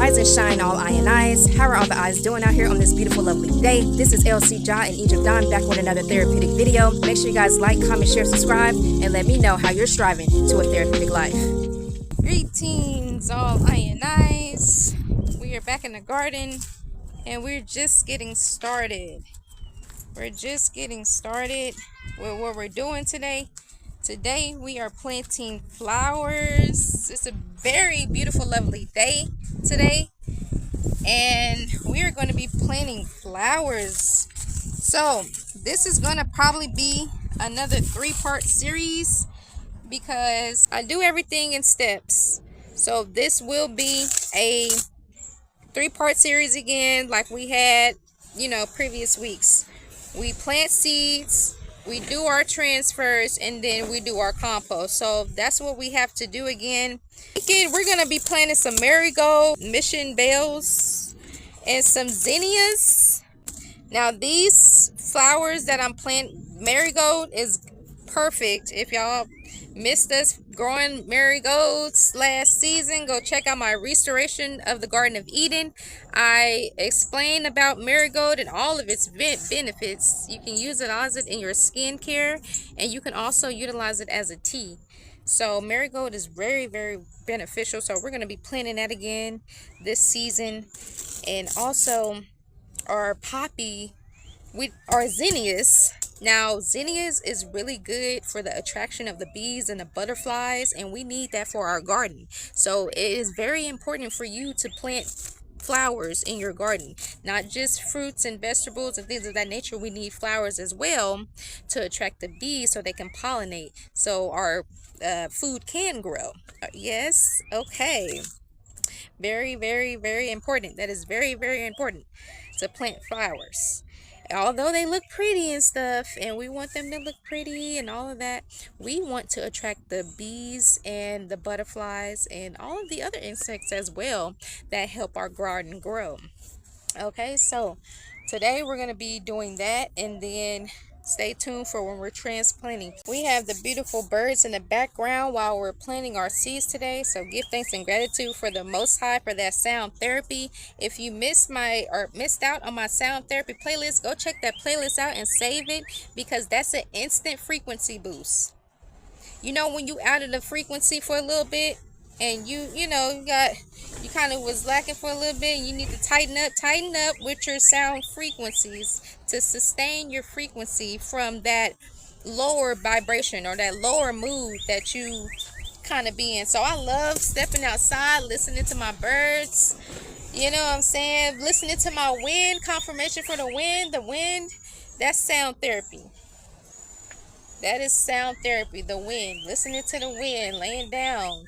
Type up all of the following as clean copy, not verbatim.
Rise and shine, all I and I's. How are all the eyes doing out here on this beautiful, lovely day? This is ElSea Jahzen in Egypt Dawn, back with another therapeutic video. Make sure you guys like, comment, share, subscribe, and let me know how you're striving to a therapeutic life. Greetings, all I and I's. We are back in the garden, and we're just getting started. We're just getting started with what we're doing today. Today we are planting flowers. It's a very beautiful, lovely day today, and we are going to be planting flowers. So this is going to probably be another 3-part series because I do everything in steps. So this will be a 3-part series again, like we had, previous weeks. We plant seeds, we do our transfers, and then we do our compost. So that's what we have to do again. Again, we're going to be planting some marigold, mission bells, and some zinnias. Now these flowers that I'm planting, marigold is perfect. If y'all missed us growing marigolds last season, go check out my restoration of the Garden of Eden. I explain about marigold and all of its benefits. You can use it in your skincare, and you can also utilize it as a tea. So marigold is very, very beneficial. So we're going to be planting that again this season. And also our poppy with our zinnias. Now zinnias is really good for the attraction of the bees and the butterflies, and we need that for our garden. So it is very important for you to plant flowers in your garden, not just fruits and vegetables and things of that nature. We need flowers as well to attract the bees so they can pollinate, so our food can grow. Yes, okay. Very, very, very important. That is very, very important to plant flowers. Although they look pretty and stuff, and we want them to look pretty and all of that, we want to attract the bees and the butterflies and all of the other insects as well that help our garden grow. Okay, so today we're going to be doing that, and then stay tuned for when we're transplanting. We have the beautiful birds in the background while we're planting our seeds today. So give thanks and gratitude for the Most High for that sound therapy. If you missed out on my sound therapy playlist, go check that playlist out and save it, because that's an instant frequency boost. When you out of the frequency for a little bit, and you kind of was lacking for a little bit, and you need to tighten up with your sound frequencies to sustain your frequency from that lower vibration or that lower mood that you kind of be in. So I love stepping outside, listening to my birds, you know what I'm saying, listening to my wind, confirmation for the wind, that's sound therapy. That is sound therapy, the wind, listening to the wind, laying down,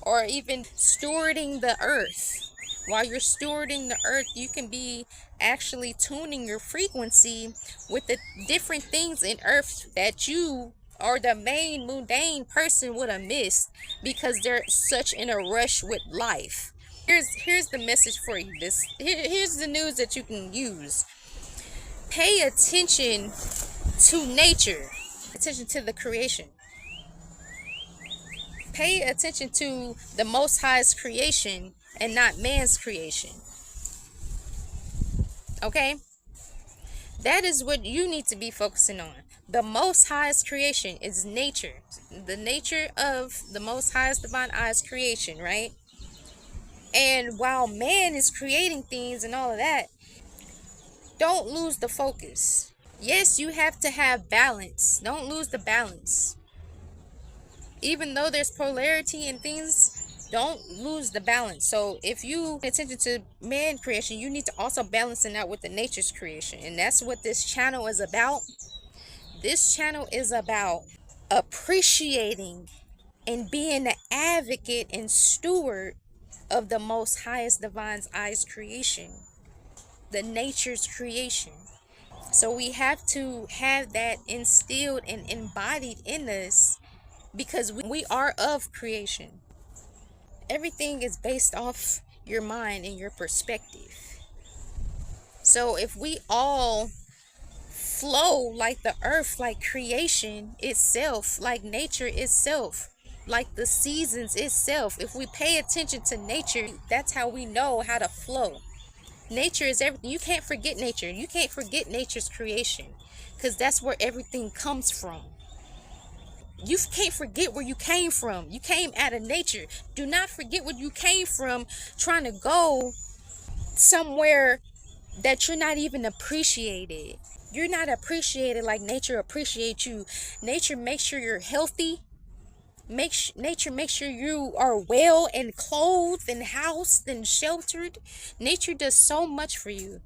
or even stewarding the earth. While you're stewarding the earth, you can be actually tuning your frequency with the different things in earth that you or the main mundane person would have missed because they're such in a rush with life. Here's the message for you. Here's the news that you can use. Pay attention to nature. Attention to the creation. Pay attention to the Most High's creation and not man's creation. Okay? That is what you need to be focusing on. The Most High's creation is nature. The nature of the Most High's divine eyes creation, right? And while man is creating things and all of that, don't lose the focus. Yes, you have to have balance. Don't lose the balance. Even though there's polarity in things, don't lose the balance. So if you pay attention to man creation, you need to also balance it out with the nature's creation. And that's what this channel is about. This channel is about appreciating and being an advocate and steward of the Most Highest Divine Eyes creation, the nature's creation. So we have to have that instilled and embodied in us, because we are of creation. Everything is based off your mind and your perspective. So if we all flow like the earth, like creation itself, like nature itself, like the seasons itself. If we pay attention to nature, that's how we know how to flow. Nature is everything. You can't forget nature. You can't forget nature's creation, because that's where everything comes from. You can't forget where you came from. You came out of nature. Do not forget where you came from, trying to go somewhere that you're not even appreciated. You're not appreciated like nature appreciates you. Nature makes sure you're healthy. Nature makes sure you are well and clothed and housed and sheltered. Nature does so much for you.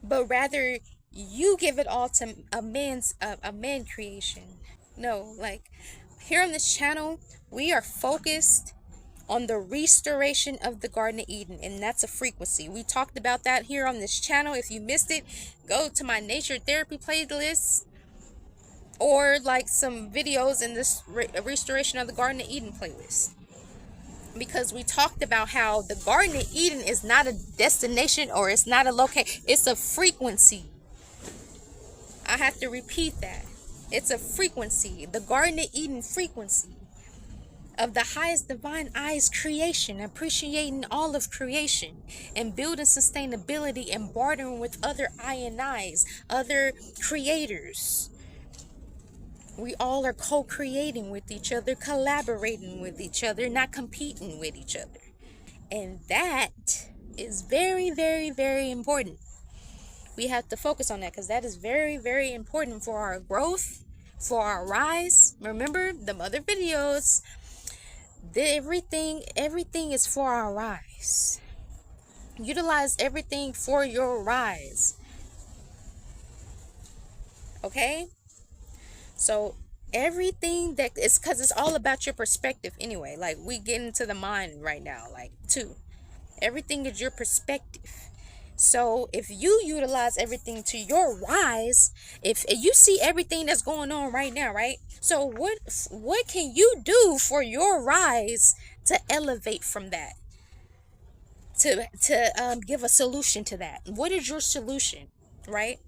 But rather you give it all to a man creation. No, like here on this channel, we are focused on the restoration of the Garden of Eden, and that's a frequency. We talked about that here on this channel. If you missed it, go to my nature therapy playlist, or like some videos in this restoration of the Garden of Eden playlist, because we talked about how the Garden of Eden is not a destination, or it's not a location, it's a frequency. I have to repeat that. It's a frequency. The Garden of Eden frequency of the highest divine eyes creation, appreciating all of creation and building sustainability and bartering with other eyes, other creators. We all are co-creating with each other, collaborating with each other, not competing with each other. And that is very, very, very important. We have to focus on that, because that is very, very important for our growth, for our rise. Remember the other videos. Everything is for our rise. Utilize everything for your rise. Okay? So everything that is, because it's all about your perspective anyway. Like, we get into the mind right now, like, too. Everything is your perspective. So if you utilize everything to your rise, if you see everything that's going on right now, right? So what can you do for your rise to elevate from that? To give a solution to that. What is your solution, right?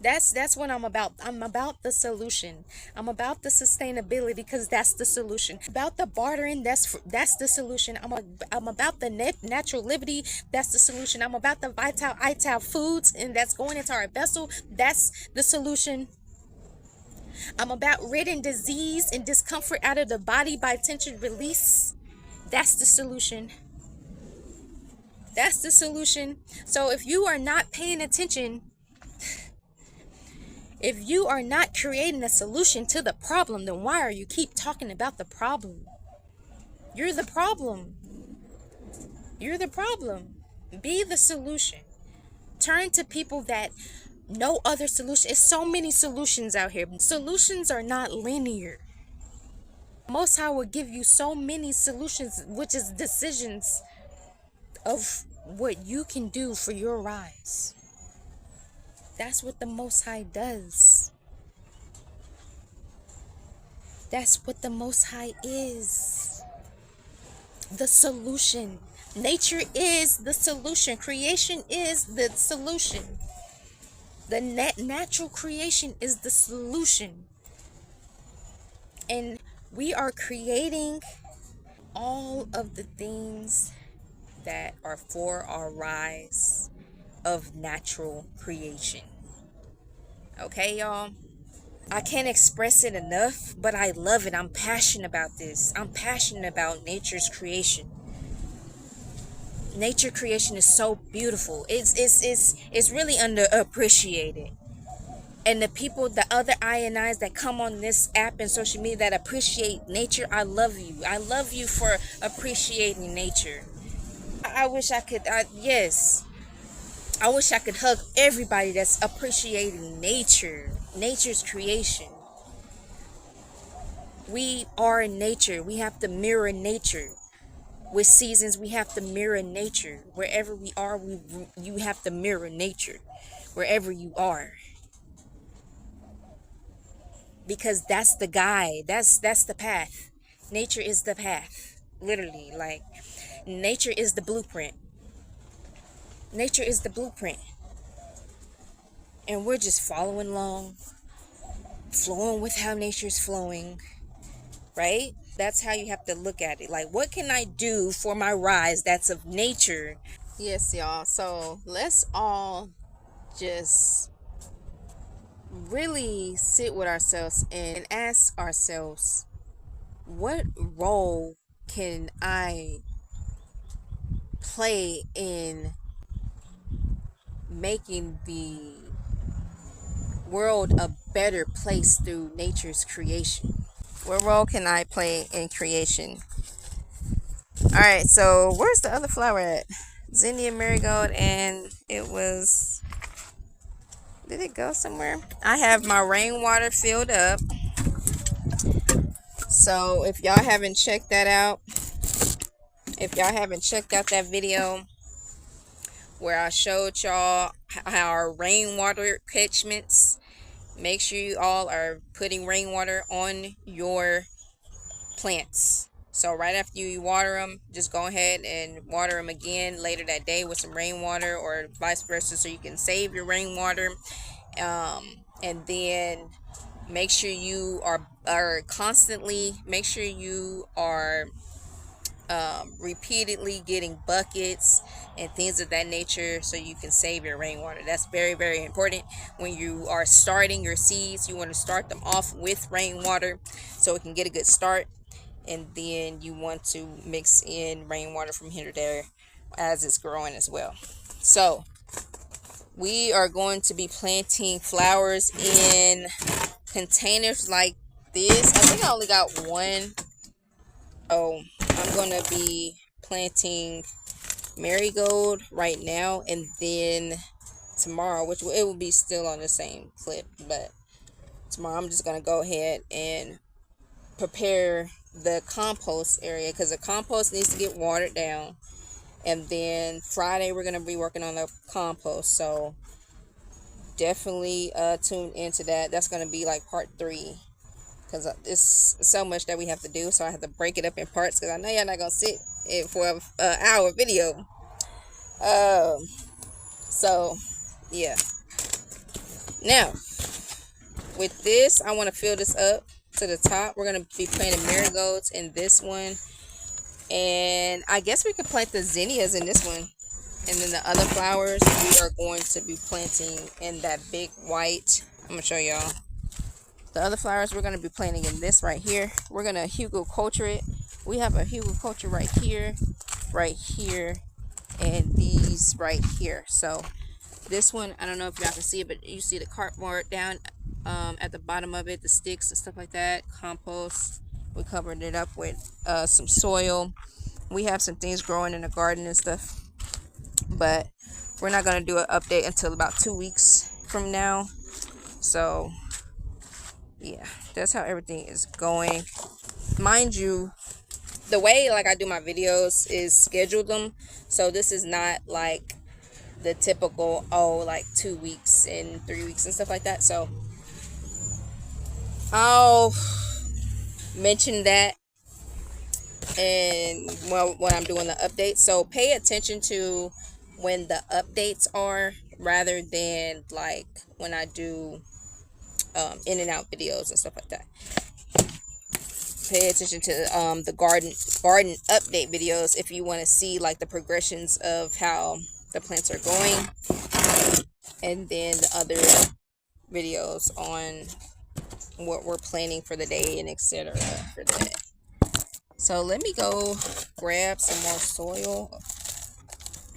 That's what I'm about. I'm about the solution. I'm about the sustainability, because that's the solution. About the bartering, that's the solution. I'm about the natural livity. That's the solution. I'm about the vital foods, and that's going into our vessel. That's the solution. I'm about ridding disease and discomfort out of the body by tension release. That's the solution. That's the solution. So if you are not paying attention, if you are not creating a solution to the problem, then why are you keep talking about the problem? You're the problem. You're the problem. Be the solution. Turn to people that know other solutions. It's so many solutions out here. Solutions are not linear. Most High will give you so many solutions, which is decisions of what you can do for your rise. That's what the Most High does. That's what the Most High is. The solution. Nature is the solution. Creation is the solution. The natural creation is the solution. And we are creating all of the things that are for our rise of natural creation. Okay, y'all? I can't express it enough, but I love it. I'm passionate about this. I'm passionate about nature's creation. Nature creation is so beautiful. It's really underappreciated. And the people, the other eyes that come on this app and social media that appreciate nature, I love you. I love you for appreciating nature. I wish I could, yes. I wish I could hug everybody that's appreciating nature, nature's creation. We are nature. We have to mirror nature. With seasons, we have to mirror nature. Wherever we are, you have to mirror nature. Wherever you are. Because that's the guide. That's the path. Nature is the path. Literally, like, nature is the blueprint. Nature is the blueprint. And we're just following along, flowing with how nature's flowing. right? That's how you have to look at it. Like, what can I do for my rise that's of nature? Yes, y'all. So let's all just really sit with ourselves and ask ourselves, what role can I play in making the world a better place through nature's creation? What role can I play in creation? All right, so where's the other flower at? Zinnia marigold, and it was, did it go somewhere? I have my rainwater filled up. So if y'all haven't checked that out, if y'all haven't checked out that video where I showed y'all our rainwater catchments, make sure you all are putting rainwater on your plants. So right after you water them, just go ahead and water them again later that day with some rainwater, or vice versa, so you can save your rainwater. And then make sure you are constantly, make sure you are repeatedly getting buckets and things of that nature, so you can save your rainwater. That's very, very important. When you are starting your seeds, you want to start them off with rainwater so it can get a good start, and then you want to mix in rainwater from here to there as it's growing as well. So we are going to be planting flowers in containers like this. I think I only got one. Oh, I'm going to be planting marigold right now, and then tomorrow, which it will be still on the same clip, but tomorrow I'm just going to go ahead and prepare the compost area, because the compost needs to get watered down. And then Friday we're going to be working on the compost, so definitely tune into that. That's going to be like part 3, because it's so much that we have to do, so I have to break it up in parts, because I know y'all not going to sit it for an hour video. So yeah, now with this, I want to fill this up to the top. We're going to be planting marigolds in this one, and I guess we could plant the zinnias in this one, and then the other flowers we are going to be planting in that big white. I'm going to show y'all. The other flowers we're going to be planting in this right here. We're going to Hugo culture it. We have a Hugo culture right here, and these right here. So this one, I don't know if y'all can see it, but you see the cardboard down at the bottom of it, the sticks and stuff like that. Compost. We covered it up with some soil. We have some things growing in the garden and stuff, but we're not going to do an update until about 2 weeks from now. So yeah, that's how everything is going. Mind you, the way like I do my videos is schedule them, so this is not like the typical like 2 weeks and 3 weeks and stuff like that. So I'll mention that, and well, when I'm doing the updates, so pay attention to when the updates are, rather than like when I do in and out videos and stuff like that. Pay attention to the garden update videos if you want to see like the progressions of how the plants are going, and then the other videos on what we're planning for the day and etc. for the day. So let me go grab some more soil.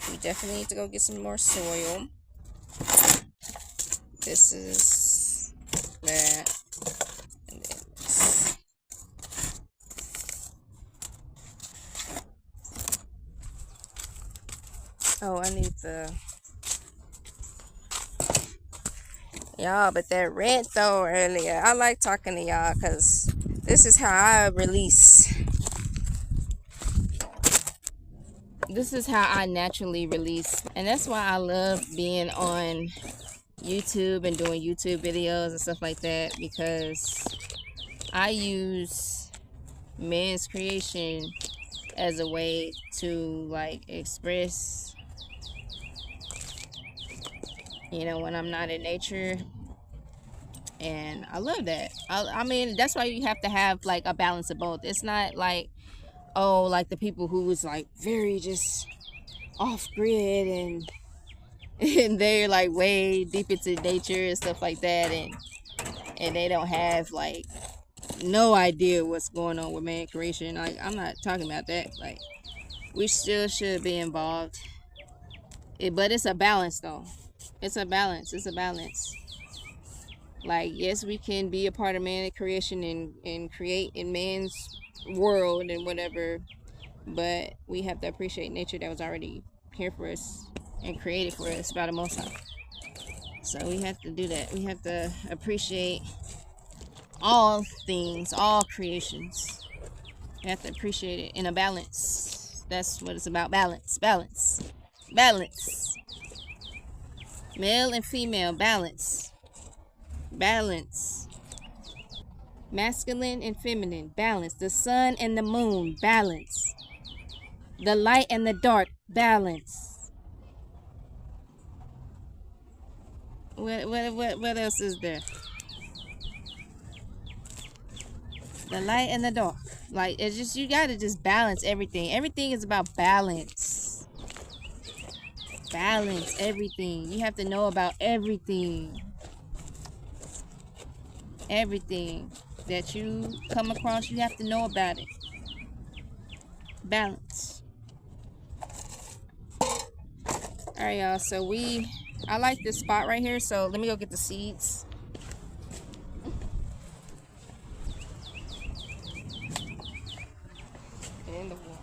We definitely need to go get some more soil. This is that, and then this. Oh, I need the, y'all, but that rant though earlier, I like talking to y'all because this is how I release. This is how I naturally release, and that's why I love being on YouTube and doing YouTube videos and stuff like that, because I use man's creation as a way to like express, you know, when I'm not in nature, And I love that. I mean, that's why you have to have like a balance of both. It's not like, oh, like the people who was like very just off grid and and they're like way deep into nature and stuff like that, and they don't have like no idea what's going on with man creation. Like, I'm not talking about that. Like, we still should be involved, but it's a balance though. It's a balance. It's a balance. Like, yes, we can be a part of man creation and create in man's world and whatever, but we have to appreciate nature that was already here for us and created for us by the Most High. So we have to do that. We have to appreciate all things, all creations. We have to appreciate it in a balance. That's what it's about. Balance. Balance. Balance. Male and female. Balance. Balance. Masculine and feminine. Balance. The sun and the moon. Balance. The light and the dark. Balance. What else is there? The light and the dark. Like, it's just, you gotta just balance everything. Everything is about balance. Balance everything. You have to know about everything. Everything that you come across, you have to know about it. Balance. Alright, y'all. So I like this spot right here. So let me go get the seeds. In the wall.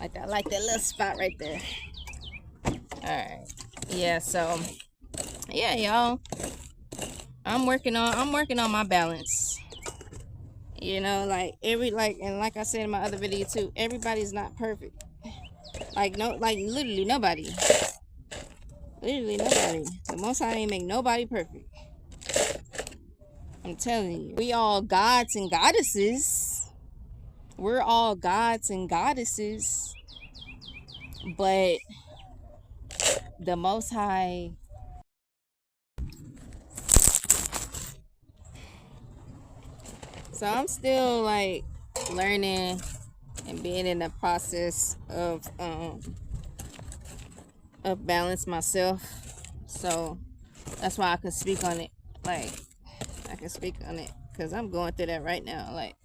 I like that little spot right there. Alright. Yeah, so yeah, y'all. I'm working on my balance. You know, like and like I said in my other video too, everybody's not perfect. Like literally nobody. Literally nobody. The Most High ain't make nobody perfect. I'm telling you. We all gods and goddesses. We're all gods and goddesses. But the Most High, so I'm still like learning and being in the process of balance myself. So that's why I can speak on it. Like, I can speak on it because I'm going through that right now. Like,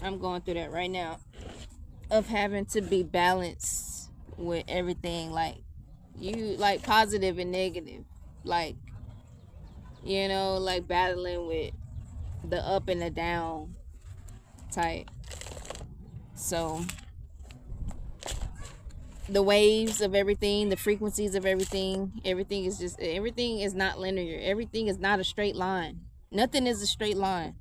I'm going through that right now of having to be balanced with everything. Like, you, like, positive and negative. Like, you know, like battling with the up and the down type. So the waves of everything, the frequencies of everything is not linear. Everything is not a straight line. Nothing is a straight line.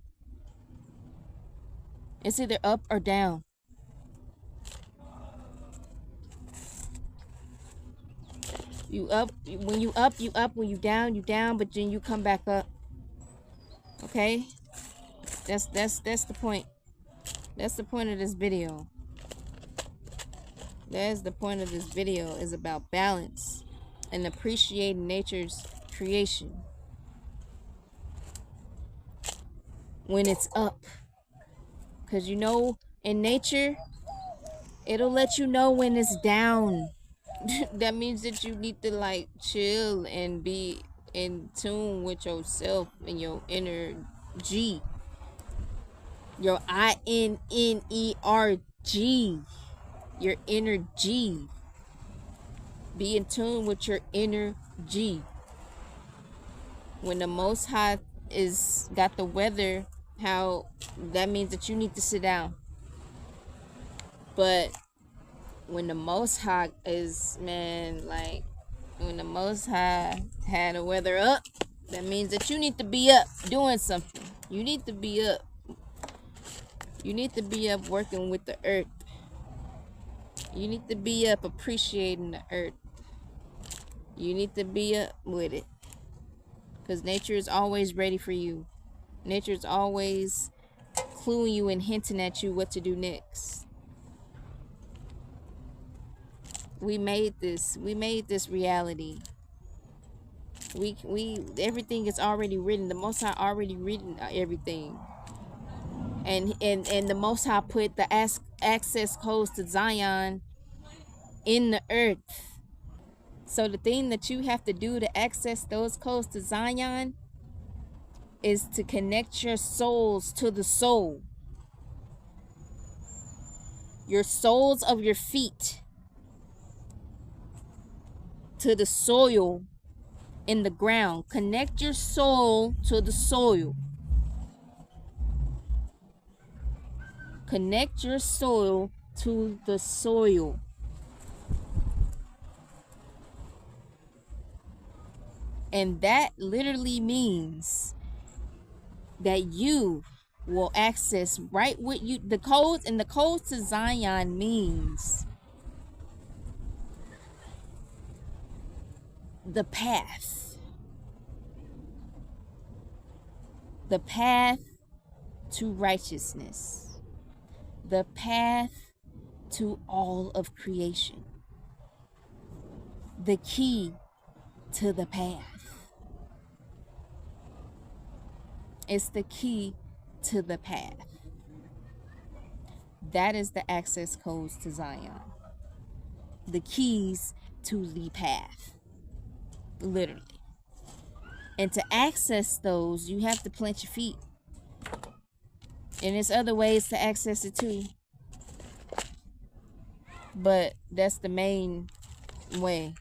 It's either up or down. You up, when you up, you up. When you down, but then you come back up. Okay? That's the point. That's the point of this video. That's the point of this video, is about balance and appreciating nature's creation when it's up. Because, you know, in nature, it'll let you know when it's down. That means that you need to, like, chill and be in tune with yourself and your inner G. Your INNERG. Your inner G. Be in tune with your inner G. When the Most High got the weather, how that means that you need to sit down. But when the Most High when the Most High had the weather up, that means that you need to be up doing something. You need to be up. You need to be up working with the earth. You need to be up appreciating the earth. You need to be up with it. Because nature is always ready for you. Nature is always cluing you and hinting at you what to do next. We made this reality. We everything is already written. The Most High already written everything. And the Most High put the access codes to Zion in the earth. So the thing that you have to do to access those codes to Zion is to connect your souls to the soul. Your soles of your feet to the soil in the ground. Connect your soul to the soil. Connect your soul to the soil. And that literally means that you will access right what you, the codes, and the codes to Zion means the path. The path to righteousness. The path to all of creation. The key to the path. It's the key to the path. That is the access codes to Zion. The keys to the path. Literally. And to access those, you have to plant your feet. And there's other ways to access it too. But that's the main way.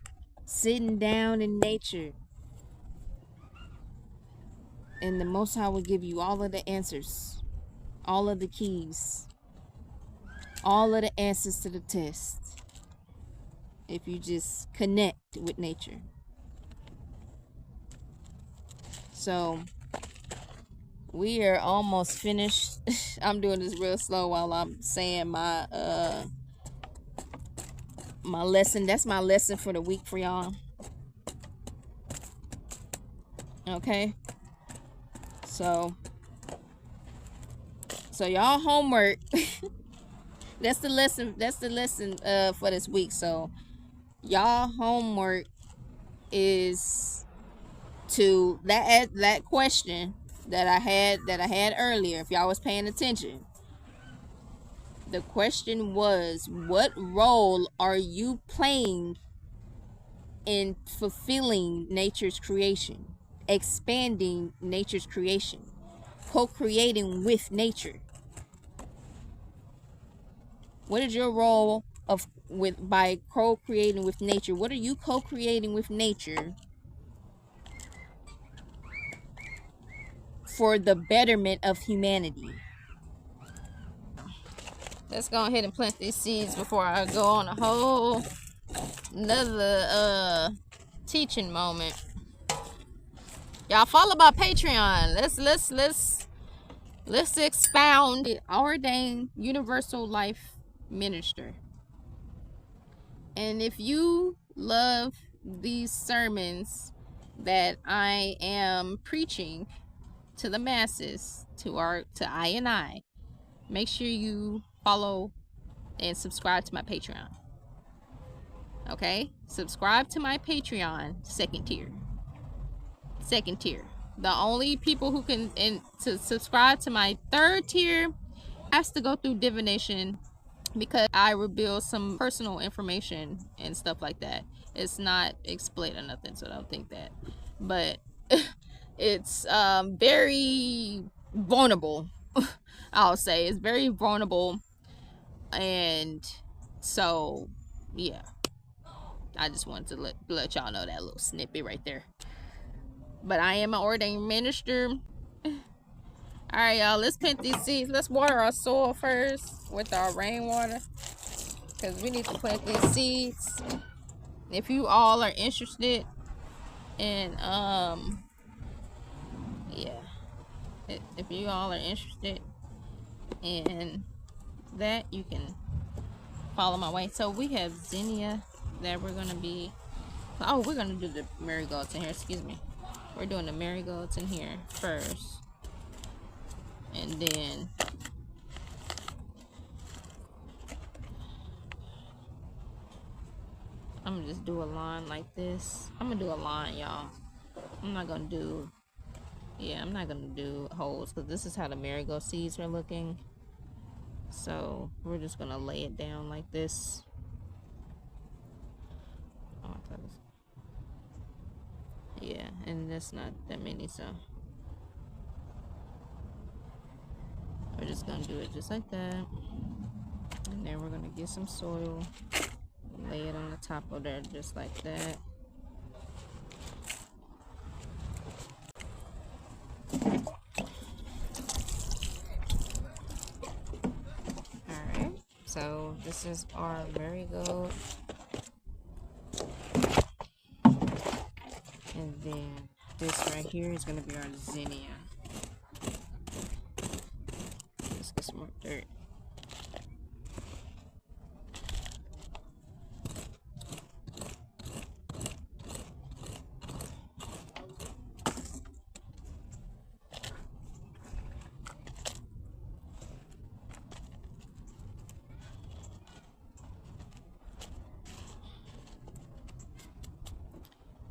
Sitting down in nature. And the Most High will give you all of the answers. All of the keys. All of the answers to the test. If you just connect with nature. So, we are almost finished. I'm doing this real slow while I'm saying my my lesson. That's my lesson for the week for y'all. Okay. So y'all homework. That's the lesson for this week. So y'all homework is to that question that I had earlier. If y'all was paying attention, the question was, what role are you playing in fulfilling nature's creation, expanding nature's creation, co-creating with nature? What is your role by co-creating with nature? What are you co-creating with nature for the betterment of humanity? Let's go ahead and plant these seeds before I go on a whole another teaching moment. Y'all follow my Patreon. Let's expound. Ordained universal life minister. And if you love these sermons that I am preaching to the masses, to I and I, make sure you follow and subscribe to my Patreon. Okay? Subscribe to my Patreon, second tier. The only people who can to subscribe to my third tier has to go through divination, because I reveal some personal information and stuff like that. It's not exploit or nothing, so don't think that. But it's very vulnerable. I'll say it's very vulnerable. And so, yeah. I just wanted to let y'all know that little snippet right there. But I am an ordained minister. Alright, y'all, let's plant these seeds. Let's water our soil first with our rainwater, because we need to plant these seeds. If you all are interested in if you all are interested in that, you can follow my way. So we have zinnia that we're gonna do the marigolds in here. Excuse me. We're doing the marigolds in here first, and then just do a line like this. I'm gonna do a line, y'all. I'm not gonna do, yeah, I'm not gonna do holes, because this is how the marigold seeds are looking. So we're just gonna lay it down like this. Oh, yeah, and that's not that many, so we're just gonna do it just like that. And then we're gonna get some soil, lay it on the top of there just like that. Alright, so this is our marigold. And then this right here is gonna be our zinnia. Let's get some more dirt.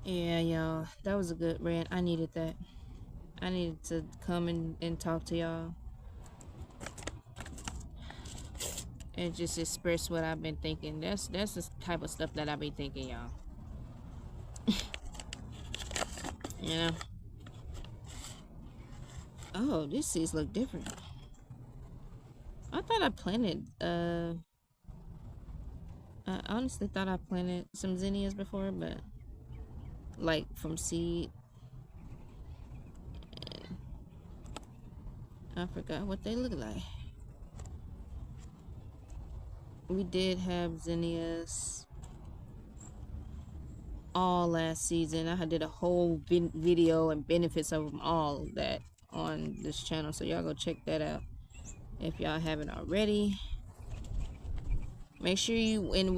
Yeah, y'all, that was a good rant. I needed that. I needed to come and talk to y'all and just express what I've been thinking. That's the type of stuff that I be thinking, y'all. You know? Oh, these seeds look different. I thought I planted, I honestly thought I planted some zinnias before, but like from seed. I forgot what they look like. We did have zinnias all last season. I did a whole video and benefits of them all that on this channel, so y'all go check that out if y'all haven't already. Make sure you, and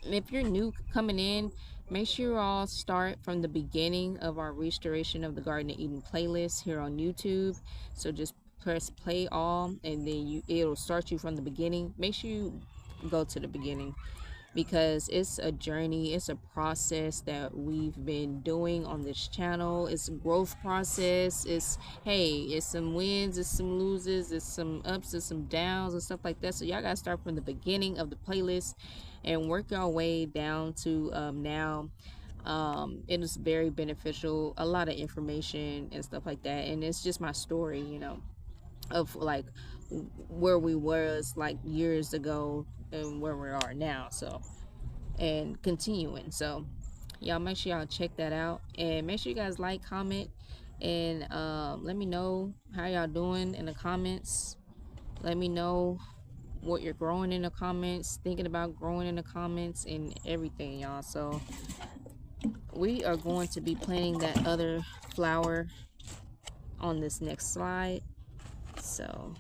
if you're new coming in, make sure you all start from the beginning of our Restoration of the Garden of Eden playlist here on YouTube. So just press play all, and then it'll start you from the beginning. Make sure you go to the beginning, because it's a journey, it's a process that we've been doing on this channel. It's a growth process. It's some wins, it's some loses, it's some ups and some downs and stuff like that. So y'all gotta start from the beginning of the playlist and work your way down to now. It is very beneficial, a lot of information and stuff like that, and it's just my story, you know, of like where we was like years ago and where we are now, so, and continuing. So y'all make sure y'all check that out, and make sure you guys like, comment, and let me know how y'all doing in the comments. Let me know what you're growing in the comments, thinking about growing in the comments, and everything, y'all. So we are going to be planting that other flower on this next slide. So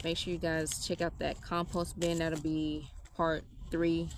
make sure you guys check out that compost bin. That'll be part 3